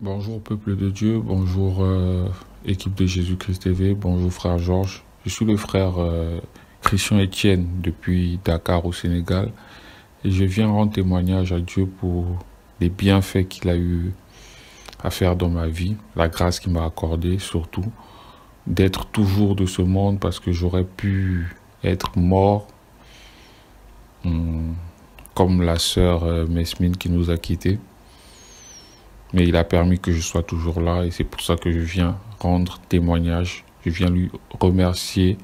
Bonjour peuple de Dieu, bonjour équipe de Jésus-Christ TV, bonjour frère Georges. Je suis le frère Christian Etienne depuis Dakar au Sénégal et je viens rendre témoignage à Dieu pour les bienfaits qu'il a eu à faire dans ma vie, la grâce qu'il m'a accordée surtout, d'être toujours de ce monde parce que j'aurais pu être mort comme la sœur Mesmine qui nous a quittés. Mais il a permis que je sois toujours là et c'est pour ça que je viens rendre témoignage. Je viens lui remercier,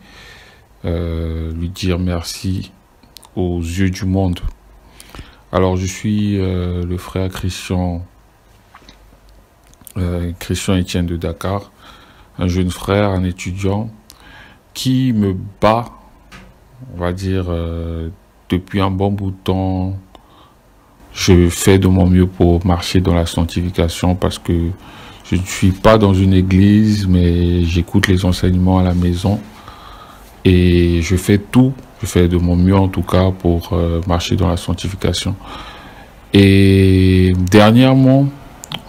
lui dire merci aux yeux du monde. Alors je suis le frère Christian Etienne de Dakar, un jeune frère, un étudiant qui me bat, on va dire, depuis un bon bout de temps. Je fais de mon mieux pour marcher dans la sanctification parce que je ne suis pas dans une église, mais j'écoute les enseignements à la maison et je fais de mon mieux en tout cas pour marcher dans la sanctification. Et dernièrement,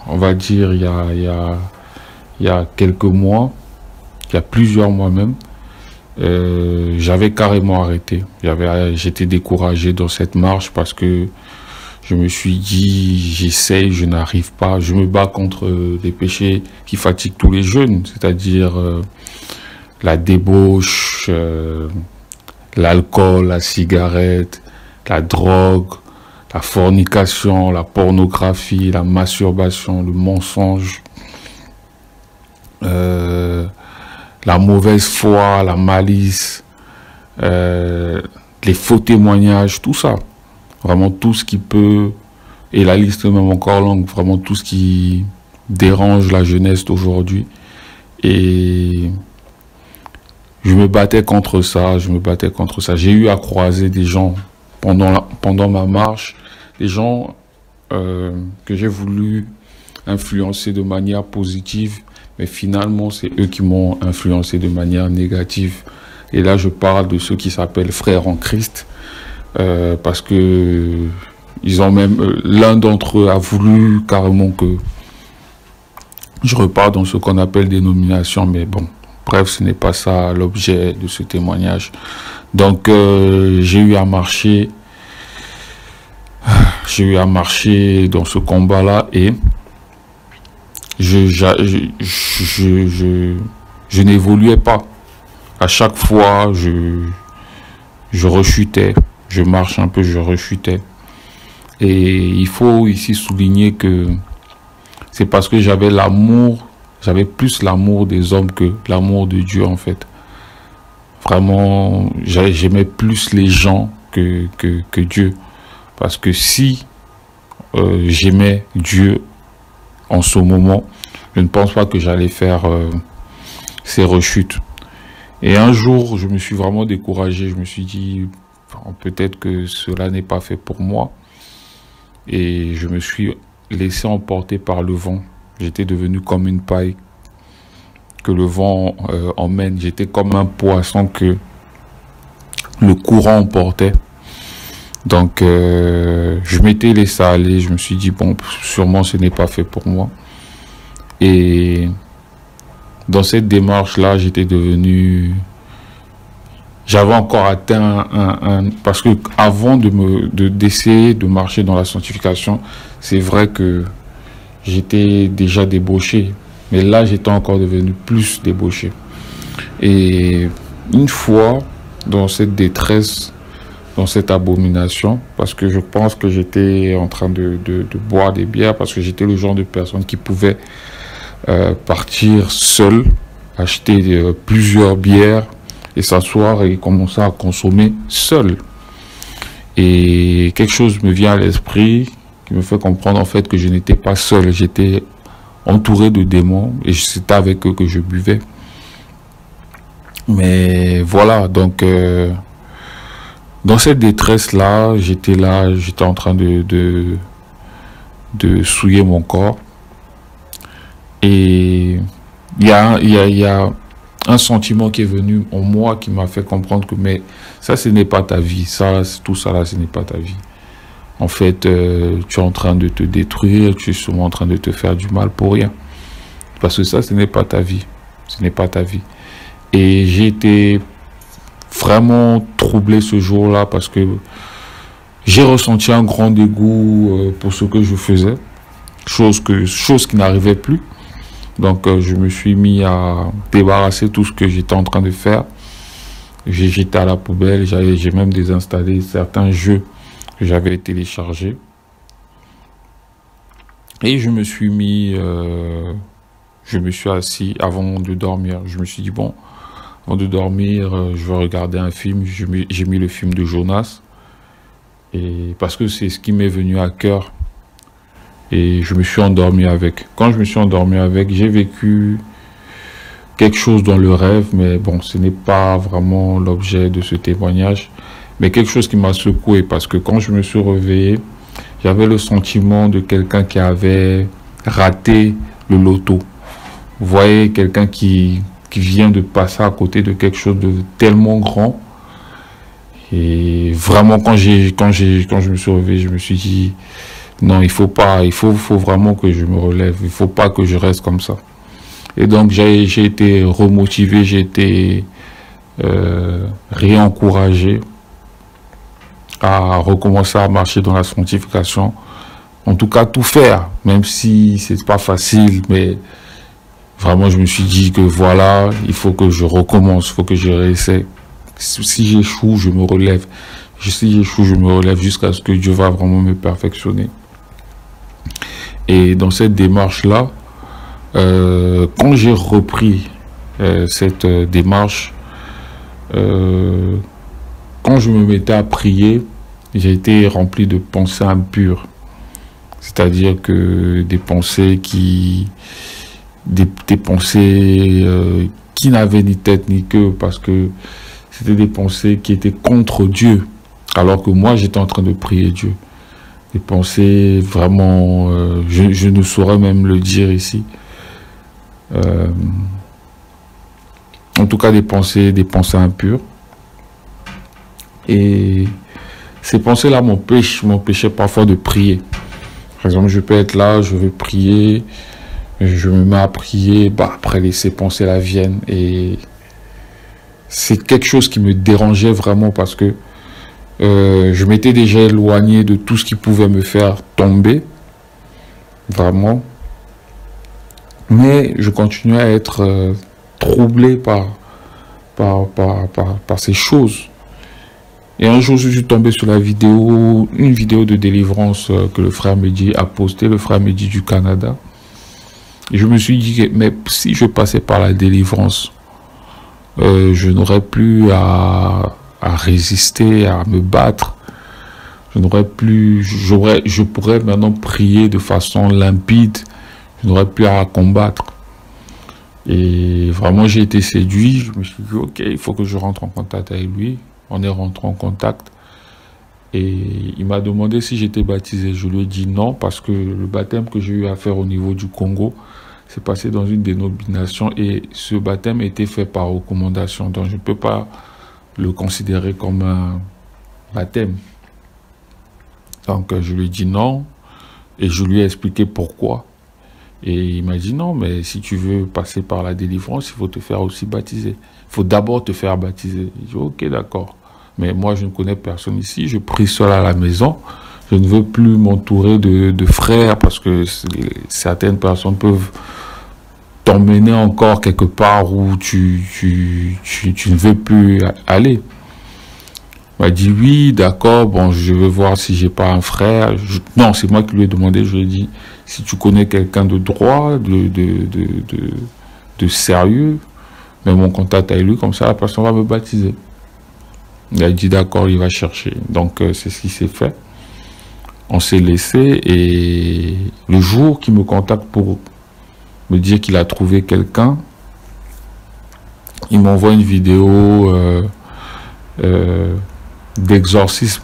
on va dire il y a quelques mois, il y a plusieurs mois même, j'avais carrément arrêté. J'étais découragé dans cette marche parce que je me suis dit, j'essaye, je n'arrive pas. Je me bats contre des péchés qui fatiguent tous les jeunes, c'est-à-dire la débauche, l'alcool, la cigarette, la drogue, la fornication, la pornographie, la masturbation, le mensonge, la mauvaise foi, la malice, les faux témoignages, tout ça. Vraiment tout ce qui peut, et la liste est même encore longue, vraiment tout ce qui dérange la jeunesse d'aujourd'hui. Et je me battais contre ça, J'ai eu à croiser des gens pendant ma marche, des gens que j'ai voulu influencer de manière positive, mais finalement c'est eux qui m'ont influencé de manière négative. Et là je parle de ceux qui s'appellent frères en Christ. Parce que l'un d'entre eux a voulu carrément que je reparte dans ce qu'on appelle dénomination, mais bon, bref, ce n'est pas ça l'objet de ce témoignage. Donc j'ai eu à marcher dans ce combat-là et je n'évoluais pas. À chaque fois, je rechutais. Je marche un peu, je rechutais. Et il faut ici souligner que c'est parce que j'avais plus l'amour des hommes que l'amour de Dieu en fait. Vraiment, j'aimais plus les gens que Dieu. Parce que si j'aimais Dieu en ce moment, je ne pense pas que j'allais faire ces rechutes. Et un jour, je me suis vraiment découragé. Je me suis dit, peut-être que cela n'est pas fait pour moi. Et je me suis laissé emporter par le vent. J'étais devenu comme une paille que le vent emmène. J'étais comme un poisson que le courant emportait. Donc, je m'étais laissé aller. Je me suis dit, bon, sûrement ce n'est pas fait pour moi. Et dans cette démarche-là, j'avais encore atteint parce que avant d'essayer de marcher dans la sanctification, c'est vrai que j'étais déjà débauché, mais là j'étais encore devenu plus débauché. Et une fois dans cette détresse, dans cette abomination, parce que je pense que j'étais en train de boire des bières, parce que j'étais le genre de personne qui pouvait partir seul, acheter plusieurs bières et s'asseoir et commencer à consommer seul. Et quelque chose me vient à l'esprit qui me fait comprendre en fait que je n'étais pas seul, j'étais entouré de démons et c'était avec eux que je buvais. Mais voilà, donc dans cette détresse-là, j'étais en train de souiller mon corps. Et il y a un sentiment qui est venu en moi qui m'a fait comprendre que mais ça ce n'est pas ta vie, tout ça là ce n'est pas ta vie. En fait, tu es en train de te détruire, tu es souvent en train de te faire du mal pour rien. Parce que ça, ce n'est pas ta vie. Ce n'est pas ta vie. Et j'ai été vraiment troublé ce jour-là parce que j'ai ressenti un grand dégoût pour ce que je faisais. Chose qui n'arrivait plus. Donc, je me suis mis à débarrasser tout ce que j'étais en train de faire. J'ai jeté à la poubelle. J'ai même désinstallé certains jeux que j'avais téléchargés. Et je me suis assis avant de dormir. Je me suis dit, bon, avant de dormir, je vais regarder un film. J'ai mis le film de Jonas. Et parce que c'est ce qui m'est venu à cœur. Et je me suis endormi avec. Quand je me suis endormi avec, j'ai vécu quelque chose dans le rêve, mais bon, ce n'est pas vraiment l'objet de ce témoignage, mais quelque chose qui m'a secoué, parce que quand je me suis réveillé, j'avais le sentiment de quelqu'un qui avait raté le loto. Vous voyez, quelqu'un qui vient de passer à côté de quelque chose de tellement grand. Et vraiment, quand je me suis réveillé, je me suis dit, non, il faut vraiment que je me relève. Il faut pas que je reste comme ça. Et donc, j'ai été remotivé, j'ai été réencouragé à recommencer à marcher dans la sanctification. En tout cas, tout faire, même si c'est pas facile, mais vraiment, je me suis dit que voilà, il faut que je recommence, il faut que je réessaie. Si j'échoue, je me relève. Si j'échoue, je me relève jusqu'à ce que Dieu va vraiment me perfectionner. Et dans cette démarche-là, quand j'ai repris cette démarche, quand je me mettais à prier, j'ai été rempli de pensées impures. C'est-à-dire que des pensées qui n'avaient ni tête ni queue, parce que c'était des pensées qui étaient contre Dieu, alors que moi j'étais en train de prier Dieu. Des pensées vraiment, je ne saurais même le dire ici. En tout cas des pensées impures. Et ces pensées-là m'empêchaient parfois de prier. Par exemple, je peux être là, je vais prier, je me mets à prier, après ces pensées-là viennent. Et c'est quelque chose qui me dérangeait vraiment parce que je m'étais déjà éloigné de tout ce qui pouvait me faire tomber, vraiment. Mais je continuais à être troublé par ces choses. Et un jour, je suis tombé sur une vidéo de délivrance que le frère Mehdi a posté, le frère Mehdi du Canada. Et je me suis dit, mais si je passais par la délivrance, je n'aurais plus à résister, à me battre. Je pourrais maintenant prier de façon limpide. Je n'aurais plus à combattre. Et vraiment, j'ai été séduit. Je me suis dit, ok, il faut que je rentre en contact avec lui. On est rentré en contact. Et il m'a demandé si j'étais baptisé. Je lui ai dit non, parce que le baptême que j'ai eu à faire au niveau du Congo, c'est passé dans une dénomination. Et ce baptême était fait par recommandation. Donc, je ne peux pas le considérer comme un baptême. Donc, je lui ai dit non. Et je lui ai expliqué pourquoi. Et il m'a dit non, mais si tu veux passer par la délivrance, il faut te faire aussi baptiser. Il faut d'abord te faire baptiser. J'ai dit ok, d'accord. Mais moi, je ne connais personne ici. Je prie seul à la maison. Je ne veux plus m'entourer de frères parce que certaines personnes peuvent t'emmener encore quelque part où tu ne veux plus aller. Il m'a dit oui, d'accord, bon, je vais voir si j'ai pas un frère. Non, c'est moi qui lui ai demandé, je lui ai dit, si tu connais quelqu'un de droit, de sérieux, mets mon contact avec lui, comme ça la personne va me baptiser. Il a dit d'accord, il va chercher. Donc c'est ce qui s'est fait. On s'est laissé et le jour qu'il me contacte pour me dire qu'il a trouvé quelqu'un, il m'envoie une vidéo d'exorcisme.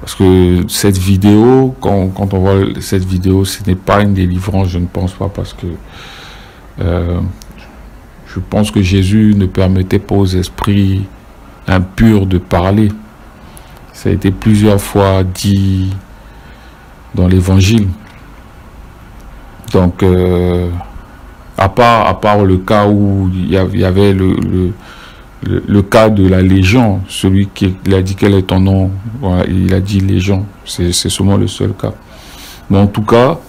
Parce que cette vidéo, quand on voit cette vidéo, ce n'est pas une délivrance, je ne pense pas, parce que je pense que Jésus ne permettait pas aux esprits impurs de parler. Ça a été plusieurs fois dit dans l'évangile. Donc, à part le cas où il y avait le cas de la Légion, celui qui a dit quel est ton nom, voilà, il a dit Légion, c'est seulement le seul cas. Mais en tout cas,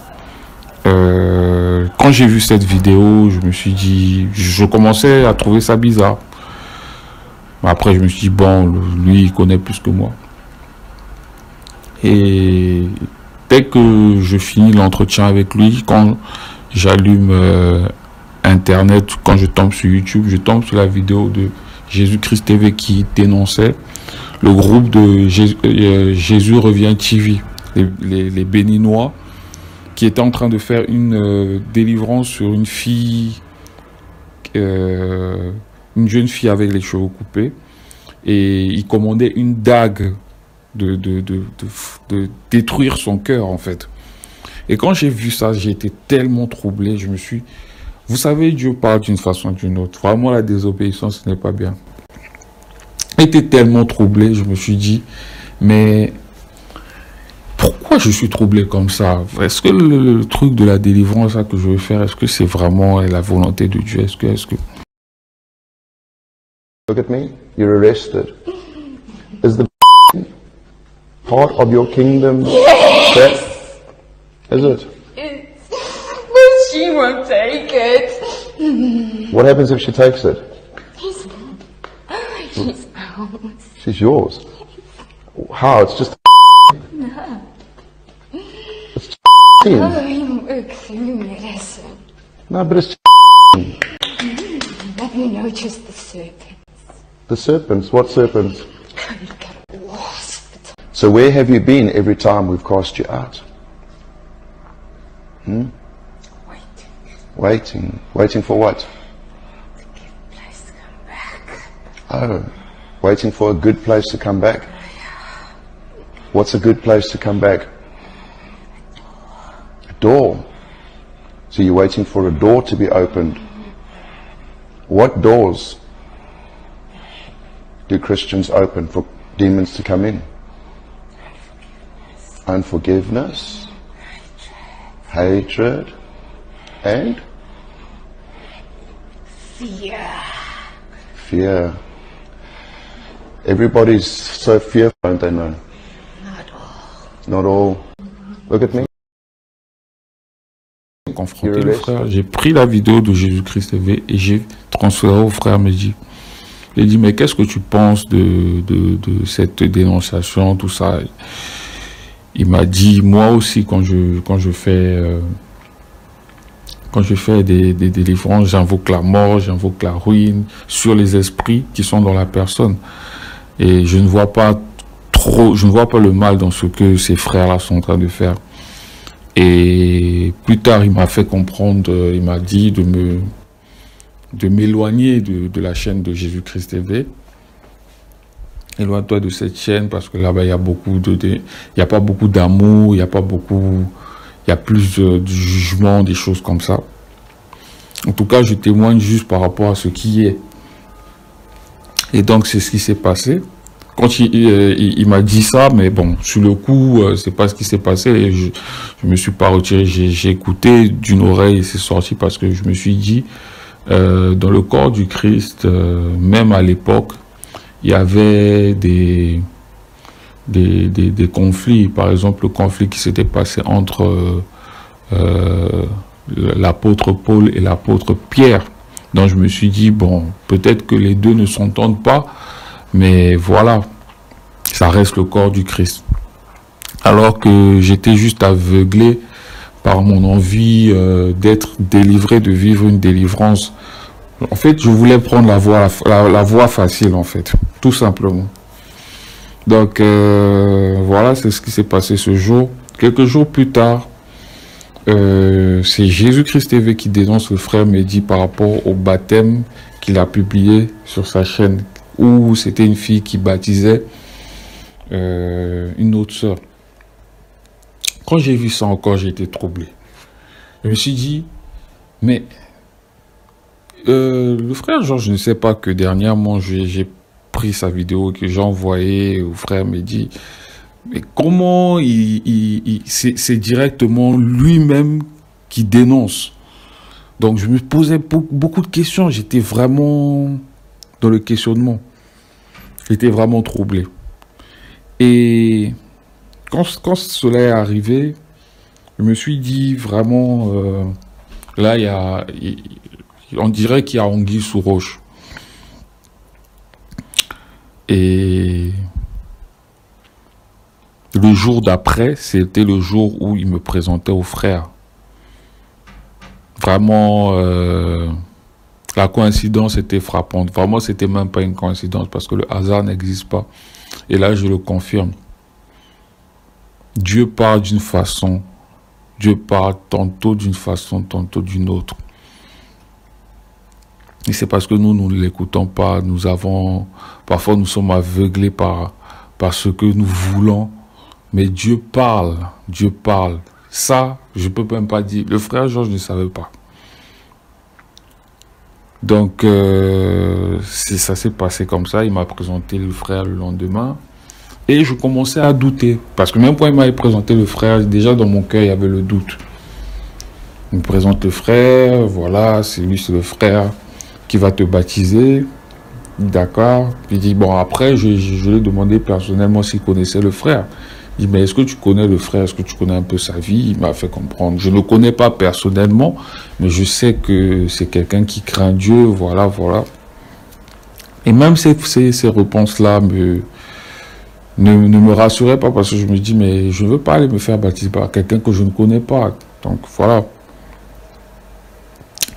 quand j'ai vu cette vidéo, je me suis dit, je commençais à trouver ça bizarre. Après, je me suis dit, bon, lui, il connaît plus que moi. Et dès que je finis l'entretien avec lui, quand j'allume Internet, quand je tombe sur YouTube, je tombe sur la vidéo de Jésus-Christ TV qui dénonçait le groupe de Jésus revient TV, les Béninois, qui étaient en train de faire une délivrance sur une fille, une jeune fille avec les cheveux coupés, et ils commandaient une dague de détruire son cœur, en fait. Et quand j'ai vu ça, j'ai été tellement troublé, je me suis... Vous savez, Dieu parle d'une façon ou d'une autre. Vraiment, la désobéissance, ce n'est pas bien. J'étais tellement troublé, je me suis dit, mais pourquoi je suis troublé comme ça? Est-ce que le truc de la délivrance là, que je veux faire, est-ce que c'est vraiment la volonté de Dieu? Est-ce que... Look at me, you're arrested. Is the part of your kingdom? Yes. Is it? But she won't take it. What happens if she takes it? She's ours. She's yours. How? It's just No. it's sin. Oh, look through me, listen. No, but it's Have you noticed the serpent? the serpents. What serpents? Look at wasp. So where have you been every time we've cast you out? Wait. Waiting. Waiting for what? Place to come back. Oh, waiting for a good place to come back. What's a good place to come back? A door. So you're waiting for a door to be opened. What doors do Christians open for demons to come in? Unforgiveness, hatred, and Fear. fear. Everybody's so fearful, don't they know? Not all. Not all. Look at me. Confronté le frère, j'ai pris la vidéo de Jésus-Christ TV et j'ai transféré au frère Mehdi. J'ai dit, mais qu'est-ce que tu penses de cette dénonciation, tout ça? Il m'a dit, moi aussi, quand je fais des délivrances, j'invoque la mort, j'invoque la ruine sur les esprits qui sont dans la personne. Et je ne vois pas le mal dans ce que ces frères-là sont en train de faire. Et plus tard, il m'a fait comprendre, il m'a dit de m'éloigner de la chaîne de Jésus-Christ TV. Éloigne-toi de cette chaîne parce que là-bas, il y a pas beaucoup d'amour, il y a plus de jugement, des choses comme ça. En tout cas, je témoigne juste par rapport à ce qui est. Et donc, c'est ce qui s'est passé. Quand il m'a dit ça, mais bon, sur le coup, c'est pas ce qui s'est passé. Et je me suis pas retiré. J'ai écouté d'une oreille et c'est sorti parce que je me suis dit, dans le corps du Christ, même à l'époque, il y avait des conflits. Par exemple, le conflit qui s'était passé entre l'apôtre Paul et l'apôtre Pierre. Donc je me suis dit, bon, peut-être que les deux ne s'entendent pas, mais voilà, ça reste le corps du Christ. Alors que j'étais juste aveuglé par mon envie d'être délivré, de vivre une délivrance. En fait, je voulais prendre la voie facile, en fait, tout simplement. Donc, voilà, c'est ce qui s'est passé ce jour. Quelques jours plus tard, c'est Jésus-Christ TV qui dénonce le frère Mehdi par rapport au baptême qu'il a publié sur sa chaîne, où c'était une fille qui baptisait une autre sœur. Quand j'ai vu ça encore, j'ai été troublé. Je me suis dit, mais le frère Georges ne sait pas que dernièrement, j'ai pris sa vidéo que j'ai envoyée au frère Mehdi. Mais comment c'est directement lui-même qui dénonce. Donc je me posais beaucoup de questions. J'étais vraiment dans le questionnement. J'étais vraiment troublé. Et quand cela est arrivé, je me suis dit vraiment, là, on dirait qu'il y a anguille sous roche. Et le jour d'après, c'était le jour où il me présentait au frère. Vraiment, la coïncidence était frappante. Vraiment, c'était même pas une coïncidence parce que le hasard n'existe pas. Et là, je le confirme. Dieu parle d'une façon. Dieu parle tantôt d'une façon, tantôt d'une autre. Et c'est parce que nous ne l'écoutons pas. Parfois, nous sommes aveuglés par ce que nous voulons. Mais Dieu parle. Dieu parle. Ça, je ne peux même pas dire. Le frère Georges ne savait pas. Donc, ça s'est passé comme ça. Il m'a présenté le frère le lendemain. Et je commençais à douter. Parce que même quand il m'avait présenté le frère, déjà dans mon cœur, il y avait le doute. Il me présente le frère. Voilà, c'est le frère qui va te baptiser. D'accord. Il dit, bon, après, je lui ai demandé personnellement s'il connaissait le frère. Il dit, mais est-ce que tu connais le frère? Est-ce que tu connais un peu sa vie? Il m'a fait comprendre. Je ne le connais pas personnellement, mais je sais que c'est quelqu'un qui craint Dieu. Voilà, voilà. Et même ces réponses-là ne me rassuraient pas parce que je me dis, mais je ne veux pas aller me faire baptiser par quelqu'un que je ne connais pas. Donc, voilà.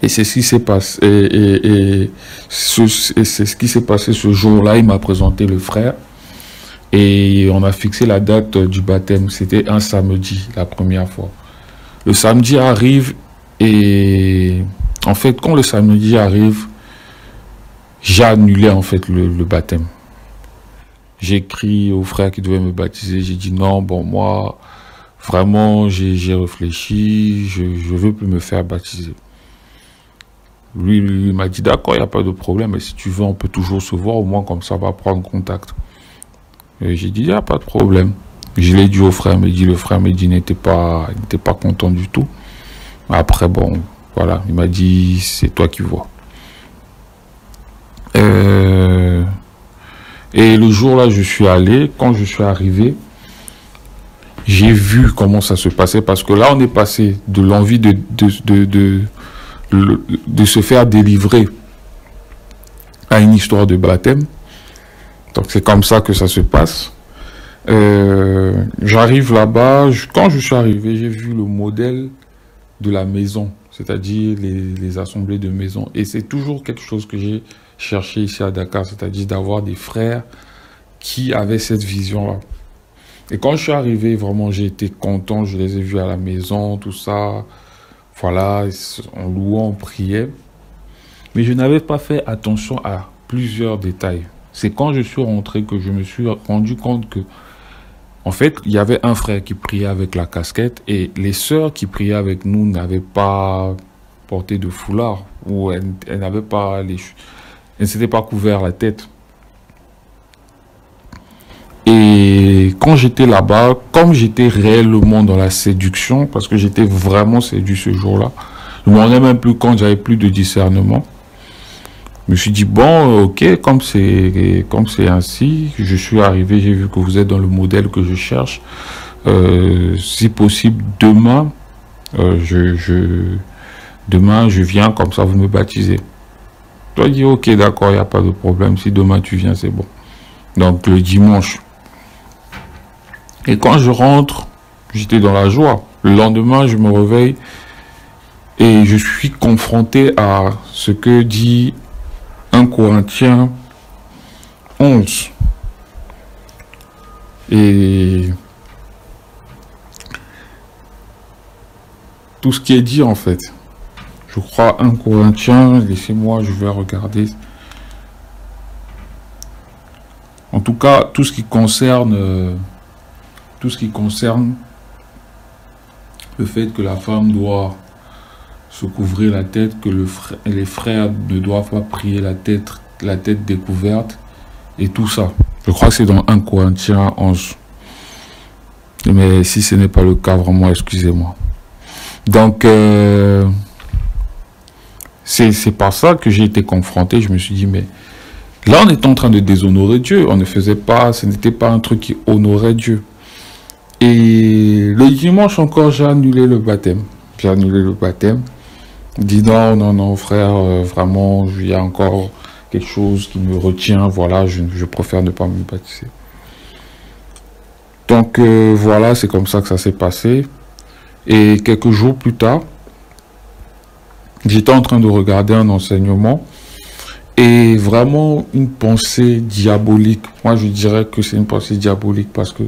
Et c'est ce qui s'est passé. Et c'est ce qui s'est passé ce jour-là. Il m'a présenté le frère. Et on a fixé la date du baptême. C'était un samedi, la première fois. Le samedi arrive et en fait, quand le samedi arrive, j'ai annulé en fait le baptême. J'ai écrit au frère qui devait me baptiser. J'ai dit non, bon, moi, vraiment, j'ai réfléchi. Je ne veux plus me faire baptiser. Lui, il m'a dit d'accord, il n'y a pas de problème. Mais si tu veux, on peut toujours se voir. Au moins, comme ça, on va prendre contact. Et j'ai dit, il n'y a pas de problème. Je l'ai dit au frère Mehdi. Le frère Mehdi n'était pas content du tout. Après, bon, voilà. Il m'a dit, c'est toi qui vois. Et le jour-là, je suis allé. Quand je suis arrivé, j'ai vu comment ça se passait. Parce que là, on est passé de l'envie de se faire délivrer à une histoire de baptême. Donc c'est comme ça que ça se passe. J'arrive là-bas. Quand je suis arrivé, j'ai vu le modèle de la maison, c'est-à-dire les assemblées de maison. Et c'est toujours quelque chose que j'ai cherché ici à Dakar, c'est-à-dire d'avoir des frères qui avaient cette vision-là. Et quand je suis arrivé, vraiment, j'ai été content. Je les ai vus à la maison, tout ça. Voilà, on louait, on priait. Mais je n'avais pas fait attention à plusieurs détails. C'est quand je suis rentré que je me suis rendu compte que, en fait, il y avait un frère qui priait avec la casquette et les sœurs qui priaient avec nous n'avaient pas porté de foulard ou elles n'avaient pas elles ne s'étaient pas couvert la tête. Et quand j'étais là-bas, comme j'étais réellement dans la séduction, parce que j'étais vraiment séduit ce jour-là, je ne me rendais même plus compte, j'avais plus de discernement. Je me suis dit, bon, ok, comme c'est ainsi, je suis arrivé, j'ai vu que vous êtes dans le modèle que je cherche. Si possible, demain, demain, je viens, comme ça, vous me baptisez. Je lui ai dit, ok, d'accord, il n'y a pas de problème. Si demain tu viens, c'est bon. Donc, le dimanche. Et quand je rentre, j'étais dans la joie. Le lendemain, je me réveille et je suis confronté à ce que dit 1 Corinthiens 11. Et tout ce qui est dit en fait. Je crois 1 Corinthiens, laissez-moi, je vais regarder. En tout cas, tout ce qui concerne le fait que la femme doit se couvrir la tête, que les frères ne doivent pas prier la tête découverte, et tout ça. Je crois que c'est dans 1 Corinthiens 11. Mais si ce n'est pas le cas, vraiment, excusez-moi. Donc, c'est par ça que j'ai été confronté. Je me suis dit, mais là, on est en train de déshonorer Dieu. On ne faisait pas, ce n'était pas un truc qui honorait Dieu. Et le dimanche encore, j'ai annulé le baptême. J'ai annulé le baptême. Je dis non, non, non, frère, vraiment, il y a encore quelque chose qui me retient. Voilà, je préfère ne pas me baptiser. Donc voilà, c'est comme ça que ça s'est passé. Et quelques jours plus tard, j'étais en train de regarder un enseignement et vraiment une pensée diabolique. Moi, je dirais que c'est une pensée diabolique parce que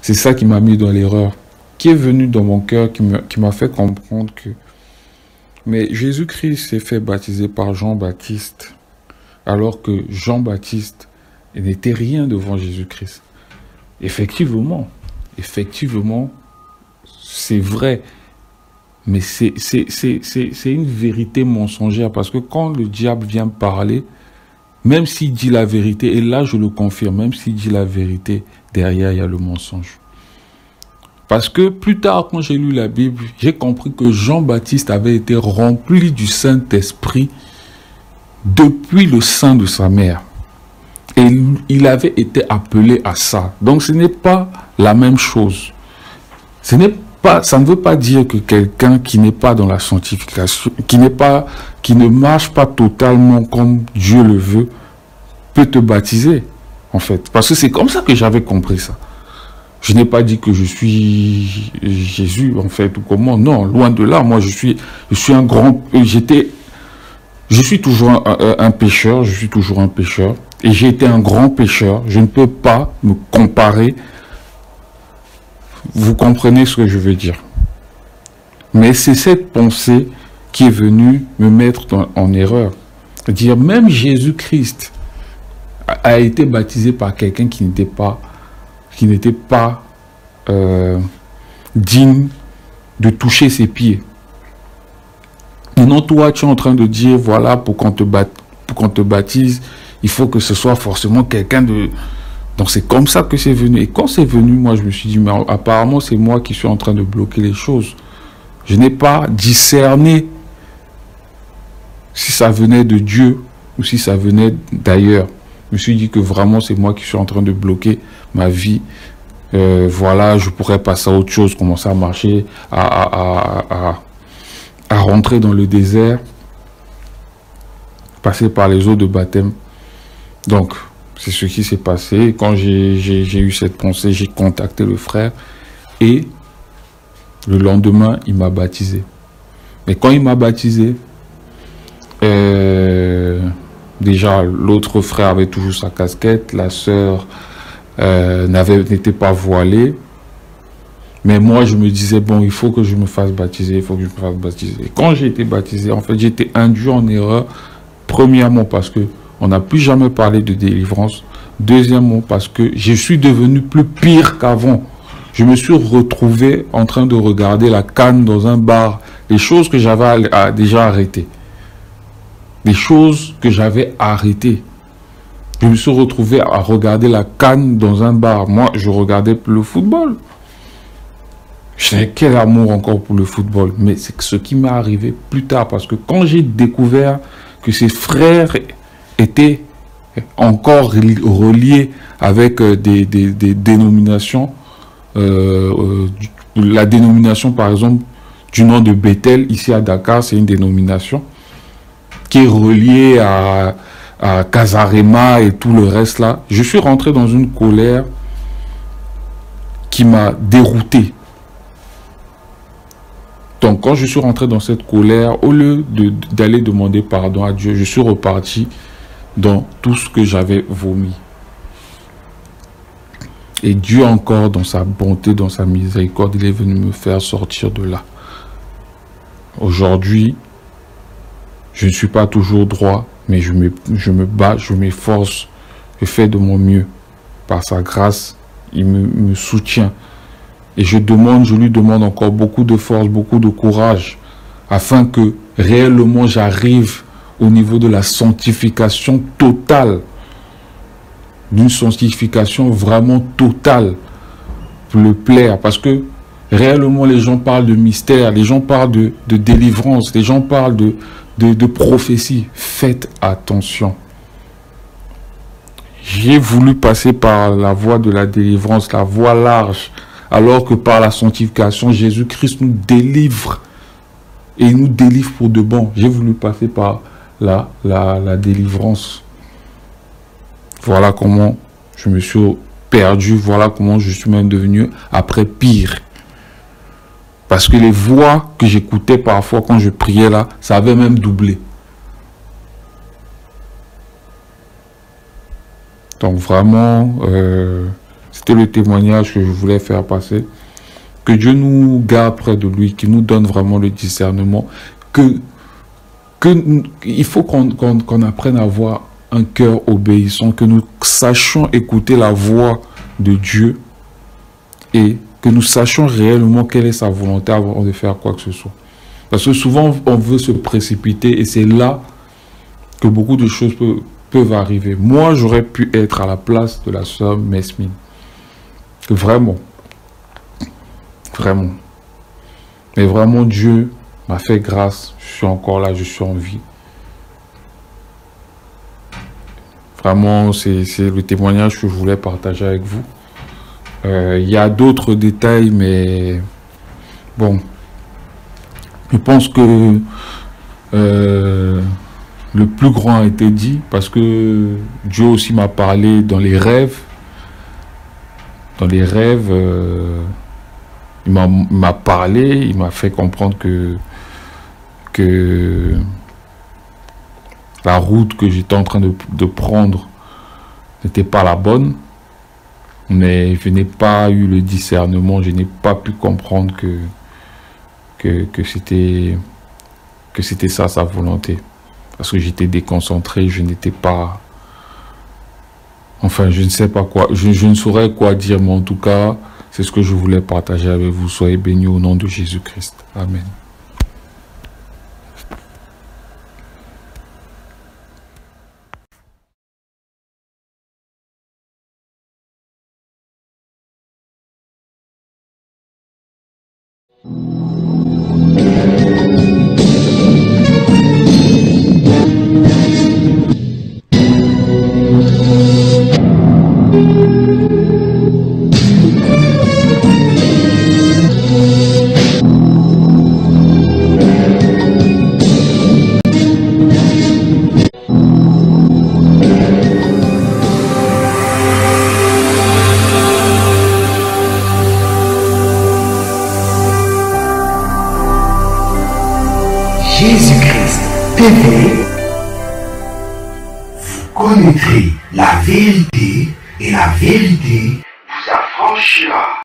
c'est ça qui m'a mis dans l'erreur, qui est venu dans mon cœur, qui m'a fait comprendre que mais Jésus-Christ s'est fait baptiser par Jean-Baptiste, alors que Jean-Baptiste n'était rien devant Jésus-Christ. Effectivement, c'est vrai, mais c'est une vérité mensongère, parce que quand le diable vient parler, même s'il dit la vérité, et là je le confirme, même s'il dit la vérité, derrière il y a le mensonge. Parce que plus tard, quand j'ai lu la Bible, j'ai compris que Jean-Baptiste avait été rempli du Saint-Esprit depuis le sein de sa mère. Et il avait été appelé à ça. Donc ce n'est pas la même chose. Ça ne veut pas dire que quelqu'un qui n'est pas dans la sanctification, qui ne marche pas totalement comme Dieu le veut, peut te baptiser, en fait. Parce que c'est comme ça que j'avais compris ça. Je n'ai pas dit que je suis Jésus, en fait, ou comment. Non, loin de là. Moi, je suis un grand... Je suis toujours un pécheur, je suis toujours un pécheur. Et j'ai été un grand pécheur. Je ne peux pas me comparer. Vous comprenez ce que je veux dire. Mais c'est cette pensée qui est venue me mettre en erreur. C'est-à-dire, même Jésus-Christ a été baptisé par quelqu'un qui n'était pas digne de toucher ses pieds. Et non, toi, tu es en train de dire, voilà, pour qu'on te baptise, il faut que ce soit forcément quelqu'un de... Donc c'est comme ça que c'est venu. Et quand c'est venu, moi je me suis dit, mais apparemment c'est moi qui suis en train de bloquer les choses. Je n'ai pas discerné si ça venait de Dieu ou si ça venait d'ailleurs. Je me suis dit que vraiment c'est moi qui suis en train de bloquer ma vie. Voilà, je pourrais passer à autre chose, commencer à marcher, à rentrer dans le désert, passer par les eaux de baptême. Donc, c'est ce qui s'est passé. Quand j'ai eu cette pensée, j'ai contacté le frère et le lendemain, il m'a baptisé. Mais quand il m'a baptisé, déjà, l'autre frère avait toujours sa casquette, la sœur n'était pas voilée. Mais moi, je me disais, bon, il faut que je me fasse baptiser, il faut que je me fasse baptiser. Et quand j'ai été baptisé, en fait, j'ai été induit en erreur, premièrement parce que on n'a plus jamais parlé de délivrance. Deuxièmement, parce que je suis devenu plus pire qu'avant. Je me suis retrouvé en train de regarder la canne dans un bar. Les choses que j'avais déjà arrêtées. Les choses que j'avais arrêtées. Je me suis retrouvé à regarder la canne dans un bar. Moi, je regardais le football. Je n'avais quel amour encore pour le football. Mais c'est ce qui m'est arrivé plus tard. Parce que quand j'ai découvert que ses frères étaient encore reliés avec des dénominations, la dénomination par exemple du nom de Bethel ici à Dakar, c'est une dénomination qui est reliée à Casarema et tout le reste là. Je suis rentré dans une colère qui m'a dérouté. Donc quand je suis rentré dans cette colère, au lieu d'aller demander pardon à Dieu, je suis reparti dans tout ce que j'avais vomi. Et Dieu encore, dans sa bonté, dans sa miséricorde, il est venu me faire sortir de là. Aujourd'hui, je ne suis pas toujours droit, mais je me bats, je m'efforce, je fais de mon mieux. Par sa grâce, il me soutient. Et je lui demande encore beaucoup de force, beaucoup de courage, afin que réellement j'arrive au niveau de la sanctification totale. d'une sanctification vraiment totale pour le plaire. Parce que réellement, les gens parlent de mystère, les gens parlent de délivrance, les gens parlent de prophétie. Faites attention. J'ai voulu passer par la voie de la délivrance, la voie large, alors que par la sanctification, Jésus-Christ nous délivre. Et il nous délivre pour de bon. J'ai voulu passer par la délivrance. Voilà comment je me suis perdu. Voilà comment je suis même devenu après pire. Parce que les voix que j'écoutais parfois quand je priais là, ça avait même doublé. Donc vraiment, c'était le témoignage que je voulais faire passer. Que Dieu nous garde près de lui, qu'il nous donne vraiment le discernement. Il faut qu'on apprenne à avoir un cœur obéissant, que nous sachions écouter la voix de Dieu et que nous sachions réellement quelle est sa volonté avant de faire quoi que ce soit. Parce que souvent, on veut se précipiter et c'est là que beaucoup de choses peuvent arriver. Moi, j'aurais pu être à la place de la sœur Mesmine. Vraiment. Vraiment. Mais vraiment, Dieu m'a fait grâce. Je suis encore là, je suis en vie. Vraiment, c'est le témoignage que je voulais partager avec vous. Il y a d'autres détails, mais bon. Je pense que le plus grand a été dit parce que Dieu aussi m'a parlé dans les rêves. Dans les rêves, il m'a parlé, il m'a fait comprendre que la route que j'étais en train de prendre n'était pas la bonne. Mais je n'ai pas eu le discernement, je n'ai pas pu comprendre que c'était ça sa volonté. Parce que j'étais déconcentré, je n'étais pas... Enfin, je ne sais pas quoi, je ne saurais quoi dire, mais en tout cas, c'est ce que je voulais partager avec vous. Soyez bénis au nom de Jésus-Christ. Amen. Jésus-Christ TV, vous connaîtrez la vérité et la vérité vous affranchira.